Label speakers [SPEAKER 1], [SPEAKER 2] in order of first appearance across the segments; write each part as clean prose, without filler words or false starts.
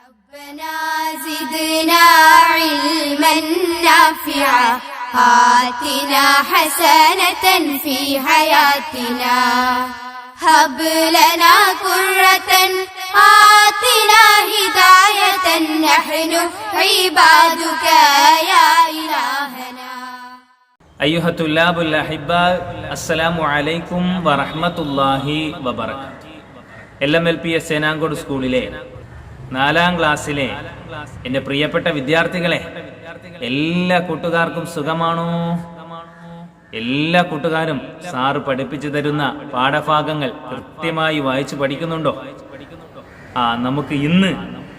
[SPEAKER 1] ربنا زدنا علما نافعا آتنا حسنة في حياتنا هب لنا قرة آتنا هداية نحن عبادك يا إلهنا.
[SPEAKER 2] أيها الطلاب الأحباء السلام عليكم ورحمة الله وبركاته. LMLPS സേനാങ്കോട് സ്കൂളിലെ 4ാം ക്ലാസ്സിലെ എൻ്റെ പ്രിയപ്പെട്ട വിദ്യാർത്ഥികളെ, എല്ലാ കൂട്ടുകാർക്കും സുഖമാണോ? എല്ലാ കൂട്ടുകാരും സാറ് പഠിപ്പിച്ചു തരുന്ന പാഠഭാഗങ്ങൾ കൃത്യമായി വായിച്ചു പഠിക്കുന്നുണ്ടോ? നമുക്ക് ഇന്ന്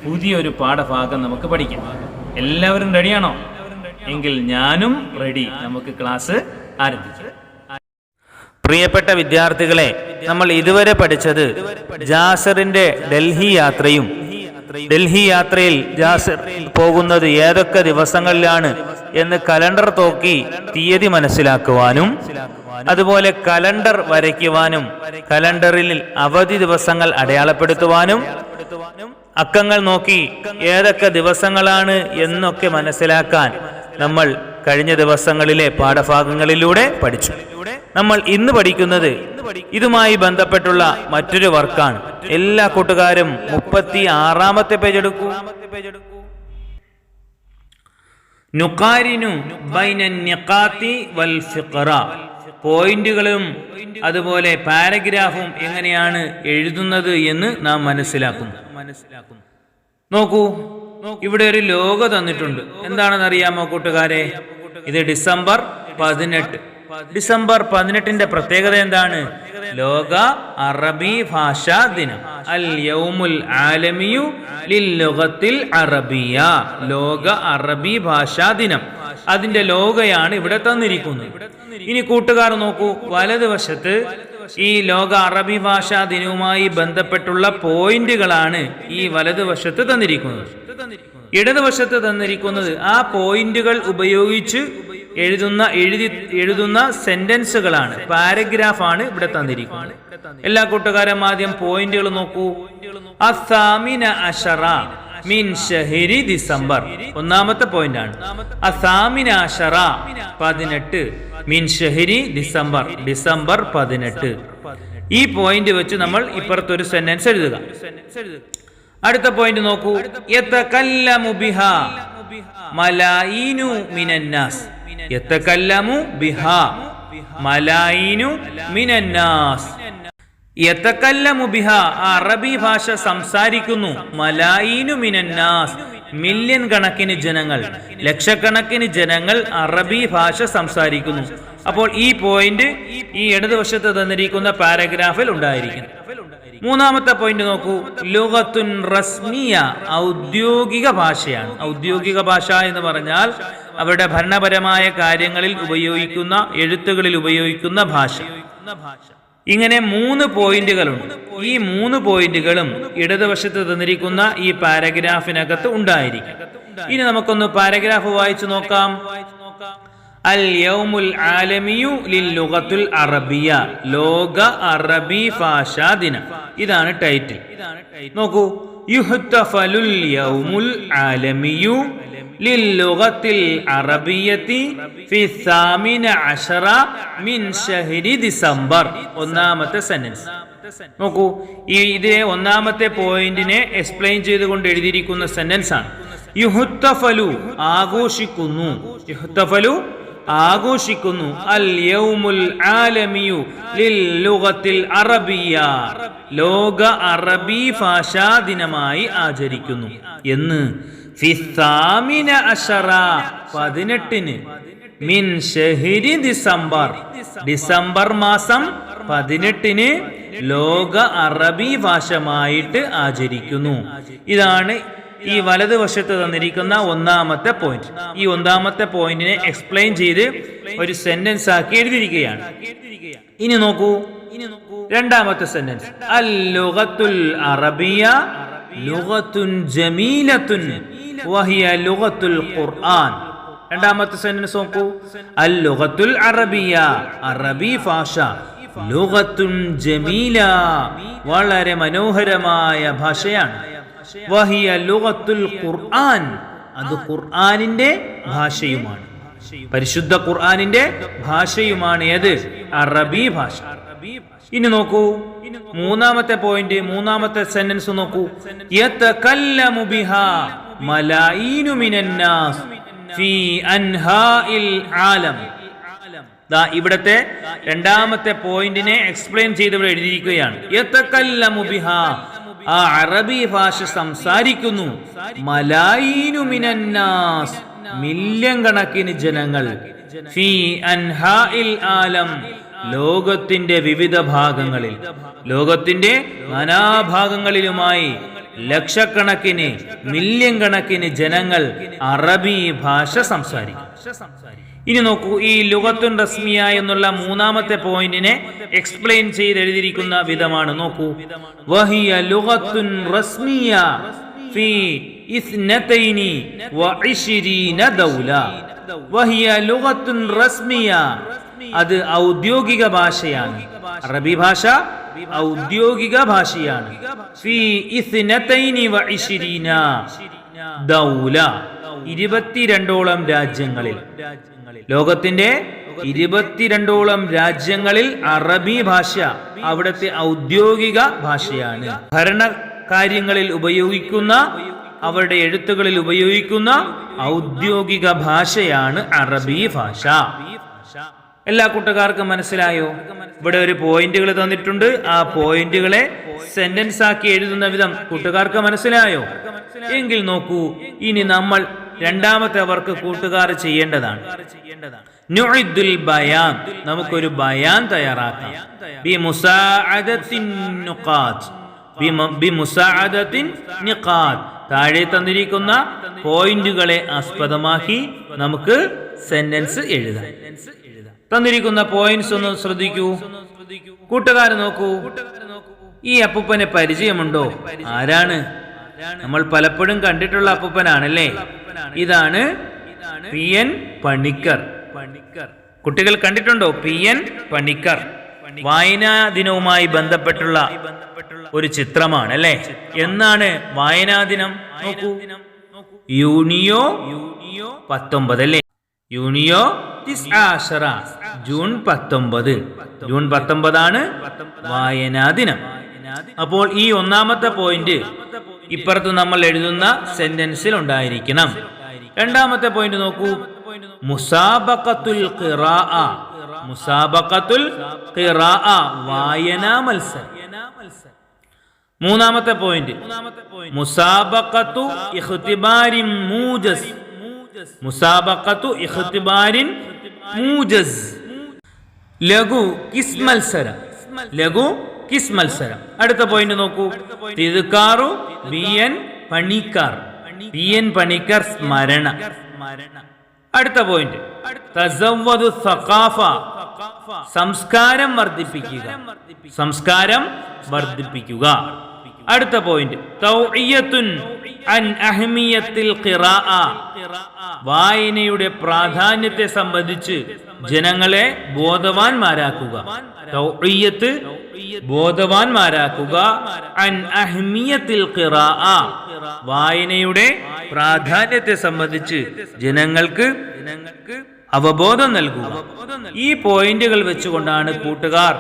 [SPEAKER 2] പുതിയൊരു പാഠഭാഗം നമുക്ക് പഠിക്കാം. എല്ലാവരും റെഡിയാണോ? എങ്കിൽ ഞാനും റെഡി. നമുക്ക് ക്ലാസ് ആരംഭിക്കാം. പ്രിയപ്പെട്ട വിദ്യാർത്ഥികളെ, നമ്മൾ ഇതുവരെ പഠിച്ചത് ജാസറിന്റെ ഡൽഹി യാത്രയും, ഡൽഹി യാത്രയിൽ ജാസർ പോകുന്നത് ഏതൊക്കെ ദിവസങ്ങളിലാണ് എന്ന് കലണ്ടർ നോക്കി തീയതി മനസ്സിലാക്കുവാനും, അതുപോലെ കലണ്ടർ വരയ്ക്കുവാനും, കലണ്ടറിൽ അവധി ദിവസങ്ങൾ അടയാളപ്പെടുത്തുവാനും, അക്കങ്ങൾ നോക്കി ഏതൊക്കെ ദിവസങ്ങളാണ് എന്നൊക്കെ മനസ്സിലാക്കാൻ നമ്മൾ കഴിഞ്ഞ ദിവസങ്ങളിലെ പാഠഭാഗങ്ങളിലൂടെ പഠിച്ചു. നമ്മൾ ഇന്ന് പഠിക്കുന്നത് ഇതുമായി ബന്ധപ്പെട്ടുള്ള മറ്റൊരു വർക്കാണ്. എല്ലാ കൂട്ടുകാരും 36ാമത്തെ പേജ് എടുക്കൂ. നുഖാരിനു ബൈനൻ നിഖാത്തി വൽ ഫിഖറ, പോയിന്റുകളും അതുപോലെ പാരഗ്രാഫും എങ്ങനെയാണ് എഴുതുന്നത് എന്ന് നാം മനസ്സിലാക്കുന്നു. നോക്കൂ, ഇവിടെ ഒരു ലോഗോ തന്നിട്ടുണ്ട്. എന്താണെന്ന് അറിയാമോ കൂട്ടുകാരെ? ഇത് ഡിസംബർ 18. ഡിസംബർ 18ന്റെ പ്രത്യേകത എന്താണ്? ലോക അറബി ഭാഷാ ദിനം. അൽ യൗമുൽ ആലമിയു ലിൽ ലുഗത്തിൽ അറബിയ, ലോക അറബി ഭാഷാ ദിനം. അതിന്റെ ലോഗയാണ് ഇവിടെ തന്നിരിക്കുന്നത്. ഇനി കൂട്ടുകാർ നോക്കൂ, വലതുവശത്ത് ഈ ലോക അറബി ഭാഷാ ദിനവുമായി ബന്ധപ്പെട്ടുള്ള പോയിന്റുകളാണ് ഈ വലതുവശത്ത് തന്നിരിക്കുന്നത്. ഇടതുവശത്ത് തന്നിരിക്കുന്നത് ആ പോയിന്റുകൾ ഉപയോഗിച്ച് എഴുതുന്ന സെന്റൻസുകളാണ്, പാരഗ്രാഫാണ് ഇവിടെ തന്നിരിക്കുന്നത്. എല്ലാ കൂട്ടുകാരും ആദ്യം പോയിന്റുകൾ നോക്കൂ. അസാമിന അശറ മിൻ ഷഹരി ഡിസംബർ, ഒന്നാമത്തെ പോയിന്റ് ആണ്. അസാമിന അശറ 18 മിൻ ഷഹരി ഡിസംബർ, ഡിസംബർ 18. ഈ പോയിന്റ് വെച്ച് നമ്മൾ ഇപ്പുറത്തൊരു സെന്റൻസ് എഴുതുക. അടുത്ത പോയിന്റ് നോക്കൂ. യതകല്ലമു ബിഹാ മലായിനു മിനന്നാസ്, യതകല്ലമു ബിഹാ മലായിനു മിനന്നാസ്. യതകല്ലമു ബിഹാ, അറബി ഭാഷ സംസാരിക്കുന്നു. മലായിനു മിനന്നാസ്, മില്യൺ കണക്കിന് ജനങ്ങൾ, ലക്ഷക്കണക്കിന് ജനങ്ങൾ അറബി ഭാഷ സംസാരിക്കുന്നു. അപ്പോൾ ഈ പോയിന്റ് ഈ ഇടതുവശത്ത് തന്നിരിക്കുന്ന പാരഗ്രാഫിൽ ഉണ്ടായിരിക്കും. മൂന്നാമത്തെ പോയിന്റ് നോക്കൂ. ലുഗത്തുൻ റസ്മിയ, ഔദ്യോഗിക ഭാഷയാണ്. ഔദ്യോഗിക ഭാഷ എന്ന് പറഞ്ഞാൽ അവരുടെ ഭരണപരമായ കാര്യങ്ങളിൽ ഉപയോഗിക്കുന്ന, എഴുത്തുകളിൽ ഉപയോഗിക്കുന്ന ഭാഷ. ഇങ്ങനെ 3 പോയിന്റുകളുണ്ട്. ഈ 3 പോയിന്റുകളും ഇടതുവശത്ത് തന്നിരിക്കുന്ന ഈ പാരഗ്രാഫിനകത്ത് ഉണ്ടായിരിക്കും. ഇനി നമുക്കൊന്ന് പാരഗ്രാഫ് വായിച്ചു നോക്കാം. അൽ യൗമുൽ ആലമിയു ലിൽ ലുഗത്തുൽ അറബിയ, ലോക അറബി ഭാഷാ ദിനം. ഇതാണ് ടൈറ്റിൽ. നോക്കൂ. യുഹ്തഫലുൽ യൗമുൽ ആലമിയു ലിൽ ലുഗത്തിൽ അറബിയത്തി ഫി 18 മിൻ ഷഹരി ഡിസംബർ, ഒന്നാമത്തെ സെന്റൻസ്. നോക്കൂ, ഇതിലെ ഒന്നാമത്തെ പോയിന്റിനെ എക്സ്പ്ലെയിൻ ചെയ്തുകൊണ്ട് എഴുതിയിരിക്കുന്ന സെന്റൻസ് ആണ്. യുഹ്തഫലു, ആഘോഷിക്കുന്നു. യുഹ്തഫലു, ആഘോഷിക്കുന്നു. അൽ യൗമുൽ ആലമിയു ലിൽ ലുഗത്തിൽ അറബിയ, ലോക അറബി ഭാഷാ ദിനമായി ആചരിക്കുന്നു എന്ന്. ഫി 18 മിൻ ഷഹരി ഡിസംബർ, ഡിസംബർ മാസം 18 ലോക അറബി ഭാഷമായിട്ട് ആചരിക്കുന്നു. ഇതാണ് ഈ വലതുവശത്ത് തന്നിരിക്കുന്ന ഒന്നാമത്തെ പോയിന്റ്. ഈ ഒന്നാമത്തെ പോയിന്റിനെ എക്സ്പ്ലെയിൻ ചെയ്ത് ഒരു സെന്റൻസ് ആക്കി എഴുതിയിരിക്കുകയാണ്. ഇനി നോക്കൂ, രണ്ടാമത്തെ സെന്റൻസ്. അൽ ലുഗത്തുൽ അറബിയ ലുഗത്തുൻ ജമീലത്തുൻ വഹിയ ലുഗത്തുൽ ഖുർആൻ. രണ്ടാമത്തെ സെന്റൻസ് നോക്കൂ. അൽ ലുഗത്തുൽ അറബിയ, അറബി ഭാഷ. ലുഗത്തുൻ ജമീല, വളരെ മനോഹരമായ ഭാഷയാണ്. വഹിയ ലുഗത്തുൽ ഖുർആൻ, അത് ഖുർആനിന്റെ ഭാഷയുമാണ്. പരിശുദ്ധ ഖുർആനിന്റെ ഭാഷയുമാണ് ഏത്? അറബി ഭാഷ. ഇനി നോക്കൂ മൂന്നാമത്തെ പോയിന്റ്, മൂന്നാമത്തെ സെന്റൻസ് നോക്കൂ. യതകല്ലമു ബിഹാ മലായിനു മിനന്നാസ് ഫീ അൻഹാഇൽ ആലം. ദാ ഇവിടത്തെ രണ്ടാമത്തെ പോയിന്റിനെ എക്സ്പ്ലെയിൻ ചെയ്ത് ഇവിടെ എഴുതിയിരിക്കുകയാണ്. യതകല്ലമു ബിഹാ, ആ അറബി ഭാഷ സംസാരിക്കുന്നു. മലായിനു മിനന്നാസ്, മില്യൺ കണക്കിന് ജനങ്ങൾ. ഫീ അൻഹാഇൽ ആലം, ലോകത്തിന്റെ വിവിധ ഭാഗങ്ങളിൽ, ലോകത്തിന്റെ നാനാഭാഗങ്ങളിലുമായി ലക്ഷക്കണക്കിന് മില്യൺ കണക്കിന് ജനങ്ങൾ അറബി ഭാഷ സംസാരിക്കും. ഇനി നോക്കൂ, ഈ ലുഗത്തുൻ റസ്മിയ എന്നുള്ള മൂന്നാമത്തെ പോയിന്റിനെ എക്സ്പ്ലെയിൻ ചെയ്ത് എഴുതിയിരിക്കുന്ന വിധമാണ്. നോക്കൂ, വഹിയ ലുഗത്തുൻ റസ്മിയ ഫീ 22 ദൗല. വഹിയ ലുഗത്തുൻ റസ്മിയ, അത് ഔദ്യോഗിക ഭാഷയാണ്. അറബി ഭാഷ ഔദ്യോഗിക ഭാഷയാണ്. ഫീ 22 ദൗല, 22ഓളം രാജ്യങ്ങളിൽ, ലോകത്തിന്റെ 22ഓളം രാജ്യങ്ങളിൽ അറബി ഭാഷ അവിടുത്തെ ഔദ്യോഗിക ഭാഷയാണ്. ഭരണ കാര്യങ്ങളിൽ ഉപയോഗിക്കുന്ന, അവരുടെ എഴുത്തുകളിൽ ഉപയോഗിക്കുന്ന ഔദ്യോഗിക ഭാഷയാണ് അറബി ഭാഷ. എല്ലാ കൂട്ടുകാർക്കും മനസ്സിലായോ? ഇവിടെ ഒരു പോയിന്റുകൾ തന്നിട്ടുണ്ട്. ആ പോയിന്റുകളെ സെന്റൻസ് ആക്കി എഴുതുന്ന വിധം കൂട്ടുകാർക്ക് മനസ്സിലായോ? എങ്കിൽ നോക്കൂ, ഇനി നമ്മൾ രണ്ടാമത്തെ വർക്ക് കൂട്ടുകാർ ചെയ്യേണ്ടതാണ്. നുഇദ്ദുൽ ബയാൻ, നമുക്കൊരു ബയാൻ തയ്യാറാക്കാം. ബിമുസാഅദത്തിൻ നുഖാത്ത്, ബിമുസാഅദത്തിൻ നിഖാത്ത്, താഴെ തന്നിരിക്കുന്ന പോയിന്റുകളെ ആസ്പദമാക്കി നമുക്ക് സെന്റൻസ് എഴുതാം. തന്നിരിക്കുന്ന പോയിന്റ്സ് ഒന്ന് ശ്രദ്ധിക്കൂ. കൂട്ടുകാർ നോക്കൂ, ഈ അപ്പൂപ്പനെ പരിചയമുണ്ടോ? ആരാണ്? നമ്മൾ പലപ്പോഴും കണ്ടിട്ടുള്ള അപ്പൂപ്പനാണല്ലേ. ഇതാണ് പി.എൻ. പണിക്കർ. കുട്ടികൾ കണ്ടിട്ടുണ്ടോ? പി.എൻ. പണിക്കർ. വായനാ ദിനവുമായി ബന്ധപ്പെട്ടുള്ള ഒരു ചിത്രമാണ് അല്ലേ. എന്നാണ് വായനാ ദിനം? നോക്കൂ, യൂണിയോ 19 അല്ലേ. യൂണിയോ 19, ജൂൺ 19. ജൂൺ 19 വായനാ ദിനം. അപ്പോൾ ഈ ഒന്നാമത്തെ പോയിന്റ് ഇപ്പുറത്ത് നമ്മൾ എഴുതുന്ന സെന്റൻസിൽ ഉണ്ടായിരിക്കണം. രണ്ടാമത്തെ പോയിന്റ് നോക്കൂ, മുസാബഖത്തുൽ ഖിറാഅ. മുസാബഖത്തുൽ ഖിറാഅ, വായനാ മത്സരം. മൂന്നാമത്തെ പോയിന്റ്, മുസാബഖത്തു ഇഖ്തിബാരിൻ മൂജസ്. മുസാബഖത്തു ഇഖ്തിബാരിൻ മൂജസ്, ലഘു കിസ് മത്സരം. ലഘു കിസ് മത്സരം. അടുത്ത പോയിന്റ് നോക്കൂ, തിദ്കാറു പി.എൻ. പണിക്കർ. പി.എൻ. പണിക്കർ സ്മരണ. അടുത്ത പോയിന്റ്, തസവ്വദു സഖാഫ, സംസ്കാരം വർദ്ധിപ്പിക്കുക. സംസ്കാരം വർദ്ധിപ്പിക്കുക. അടുത്ത പോയിന്റ്, തൗഇയത്തുൻ അൻ അഹ്മിയത്തിൽ ഖിറാഅ, വായനയുടെ പ്രാധാന്യത്തെ സംബന്ധിച്ച് ജനങ്ങളെ ബോധവാന്മാരാക്കുക. തൗഇയത്ത്, ബോധവാന്മാരാക്കുക. അൻ അഹ്മിയത്തിൽ ഖിറാഅ, വായനയുടെ പ്രാധാന്യത്തെ സംബന്ധിച്ച് ജനങ്ങൾക്ക് അവബോധം നൽകുക. ഈ പോയിന്റുകൾ വെച്ചുകൊണ്ടാണ് കൂട്ടുകാർ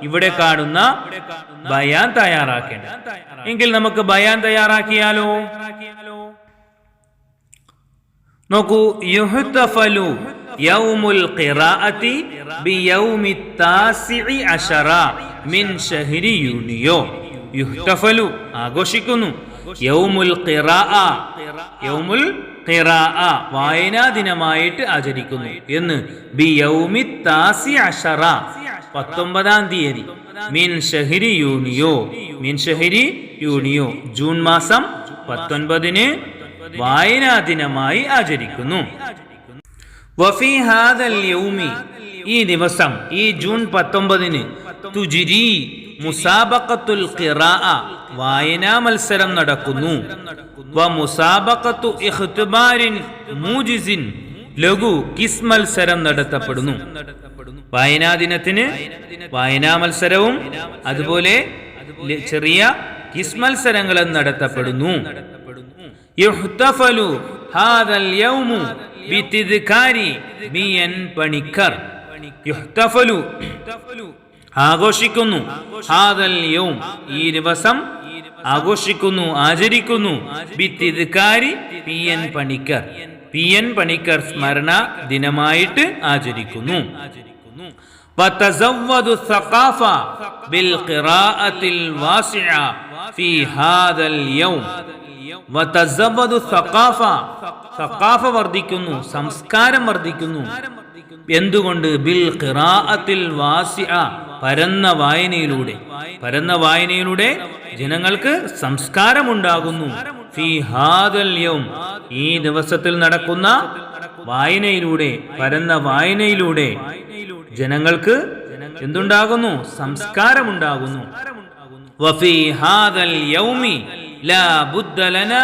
[SPEAKER 2] ഇവിടെ കാണുന്ന ബയാൻ തയ്യാറാക്കേണ്ടത്. എങ്കിൽ നമുക്ക് ബയാൻ തയ്യാറാക്കിയാലോ? നോക്കൂ, യുഹ്തഫലു യൗമുൽ ഖിറാഅത്തി ബിയൗമി 19 മിൻ ശഹരി യൂനിയോ. യുഹ്തഫലു, ആഘോഷിക്കുന്നു. യൗമുൽ ഖിറാഅ, യൗമുൽ ഖിറാഅ, വായനാ ദിനമായിട്ട് ആചരിക്കുന്നു. എന്ന് ബിയൗമി 19, 19-ാം തീയതി. മിൻ ശഹരി യൂനിയോ, മിൻ ശഹരി യൂനിയോ, ജൂൺ മാസം 19-ന് വായനാ ദിനമായി ആചരിക്കുന്നു. വഫീ ഹാദൽ യൗമി, ഈ ദിവസം, ഈ ജൂൺ 19-ന് തുജ്രി മുസാബഖത്തുൽ ഖിറാഅ, വായനാ മത്സരം നടക്കുന്നു. വ മുസാബഖത്തു ഇഖ്തിബാരിൻ മൂജിസിൻ, ലഘു കിസ് മത്സരം നടത്തപ്പെടുന്നു. വായനാ ദിനത്തിന് വായനാ മത്സരവും അതുപോലെ ചെറിയ കിസ് മത്സരങ്ങളും നടത്തപ്പെടുന്നു. യുഹ്തഫലു ഹാദൽ യൗമു ബിതിദ്കാരി ബിഎൻ പണിക്കർ. യുഹ്തഫലു ആഘോഷിക്കുന്നു, ഹാദൽ യൗം ഈ ദിവസം ആഘോഷിക്കുന്നു, ആചരിക്കുന്നു, ബിതിദ്കാരി പി.എൻ. പണിക്കർ, പി.എൻ. പണിക്കർ സ്മരണ ദിനമായിട്ട് ആചരിക്കുന്നു. വതസവ്വദു സഖാഫ ബിൽ ഖിറാഅത്തിൽ വാസിഅ ഫീ ഹാദൽ യൗം. വതസവ്വദു സഖാഫ, സഖാഫ വർദ്ധിക്കുന്നു, സംസ്കാരം വർദ്ധിക്കുന്നു. എന്തുകൊണ്ട്? ബിൽ ഖിറാഅത്തിൽ വാസിഅ, പരന്ന വായനയിലൂടെ, പരന്ന വായനയിലൂടെ ജനങ്ങൾക്ക് സംസ്കാരമുണ്ടാകുന്നു. ഫീ ഹാദൽ യൗം ഈ ദിവസത്തിൽ നടക്കുന്ന വായനയിലൂടെ, പരന്ന വായനയിലൂടെ ജനങ്ങൾക്ക് എന്തുണ്ടാകുന്നു? സംസ്കാരമുണ്ടാകുന്നു. വഫീ ഹാദൽ യൗമി ലാ ബുദ്ദ ലനാ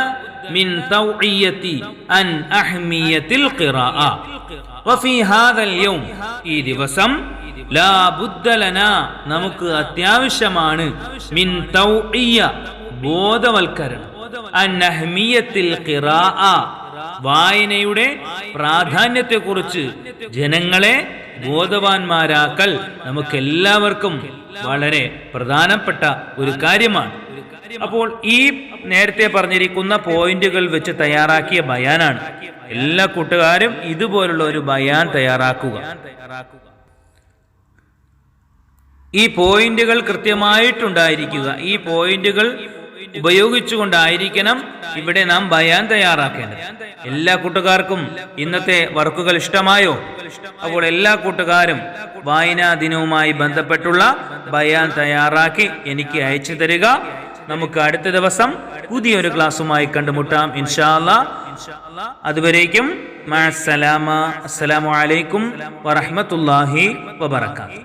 [SPEAKER 2] മിൻ തൗഇയതി അൻ അഹ്മിയത്തിൽ ഖിറാഅ. വഫീ ഹാദൽ യൗം ഈ ദിവസം ലാ ബുദ്ദ ലനാ നമുക്ക് അത്യാവശ്യമാണ്, മിൻ തൗഇയ ബോധവൽക്കരണം, അൻ അഹ്മിയത്തിൽ ഖിറാഅ വായനയുടെ പ്രാധാന്യത്തെക്കുറിച്ച് ജനങ്ങളെ ബോധവാന്മാരാക്കൽ നമുക്കെല്ലാവർക്കും വളരെ പ്രധാനപ്പെട്ട ഒരു കാര്യമാണ്. അപ്പോൾ ഈ നേരത്തെ പറഞ്ഞിരിക്കുന്ന പോയിന്റുകൾ വെച്ച് തയ്യാറാക്കിയ ബയാനാണ്. എല്ലാ കൂട്ടുകാരും ഇതുപോലുള്ള ഒരു ബയാൻ തയ്യാറാക്കുക. ഈ പോയിന്റുകൾ കൃത്യമായിട്ടുണ്ടായിരിക്കുക. ഈ പോയിന്റുകൾ ഉപയോഗിച്ചുകൊണ്ടായിരിക്കണം ഇവിടെ നാം ബയാൻ തയ്യാറാക്കേണ്ടത്. എല്ലാ കൂട്ടുകാർക്കും ഇന്നത്തെ വർക്കുകൾ ഇഷ്ടമായോ? അപ്പോൾ എല്ലാ കൂട്ടുകാരും വായനാ ദിനവുമായി ബന്ധപ്പെട്ടുള്ള ബയാൻ തയ്യാറാക്കി എനിക്ക് അയച്ചു തരിക. നമുക്ക് അടുത്ത ദിവസം പുതിയൊരു ക്ലാസ്സുമായി കണ്ടുമുട്ടാം ഇൻഷാ അല്ലാഹ്. അതുവരേക്കും മഅസ്സലാമ. അസ്സലാമു അലൈക്കും വറഹ്മത്തുള്ളാഹി വബറകാതുഹു.